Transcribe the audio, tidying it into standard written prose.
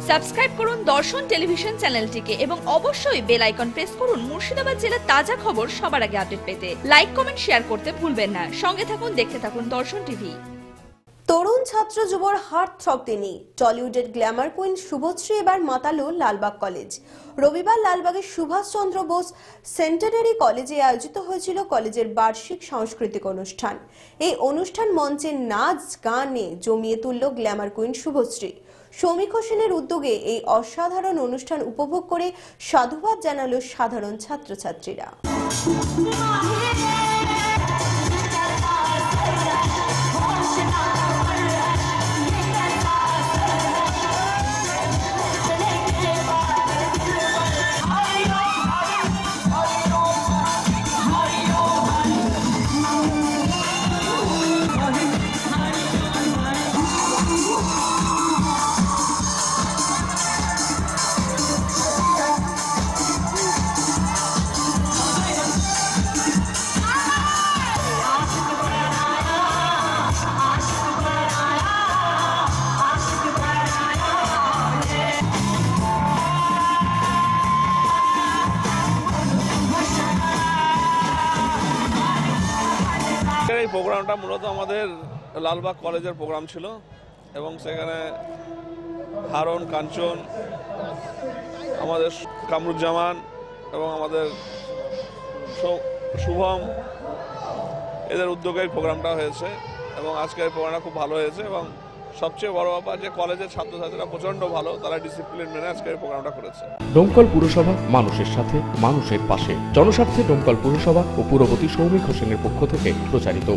Subscribe করুন দর্শন television চ্যানেলটিকে এবং অবশ্যই বেল আইকন প্রেস করুন মুর্শিদাবাদ জেলার তাজা খবর সবার আগে আপডেট পেতে। লাইক, কমেন্ট, শেয়ার করতে ভুলবেন না। সঙ্গে থাকুন, দেখতে থাকুন দর্শন টিভি। তরুণ ছাত্র যুবর হার্ট থ্রব তিনি টলিউডের গ্ল্যামার কুইন শুভশ্রী এবার মাতালো লালবাগ কলেজ। রবিবার লালবাগের সুভাষচন্দ্র বোস সেন্টেনারি কলেজে আয়োজিত হয়েছিল কলেজের বার্ষিক সাংস্কৃতিক অনুষ্ঠান। এই অনুষ্ঠান মঞ্চে নাচ গানে জমিয়ে তুলল গ্ল্যামার কুইন শুভশ্রী। সমীখ সেনের উদ্যোগে এই অসাধারণ অনুষ্ঠান উপভোগ করে সাধুবাদ জানালো সাধারণ ছাত্রছাত্রীরা। এই প্রোগ্রামটা মূলত আমাদের লালবাগ কলেজের প্রোগ্রাম ছিল এবং সেখানে হারন, কাঞ্চন, আমাদের কামরুজ্জামান এবং আমাদের শুভম এদের উদ্যোগে এই প্রোগ্রামটা হয়েছে এবং আজকের এই প্রোগ্রামটা খুব ভালো হয়েছে এবং সবচেয়ে বড় ব্যাপার যে কলেজের ছাত্রছাত্রীরা প্রচণ্ড ভালো, তারা ডিসিপ্লিন মেনে আজকের এই প্রোগ্রামটা করেছে। ডোমকল পুরসভা মানুষের সাথে মানুষের পাশে। জনস্বার্থে ডোমকল পুরসভা ও পুরপতি সমীখ সেনের পক্ষ থেকে প্রচারিত।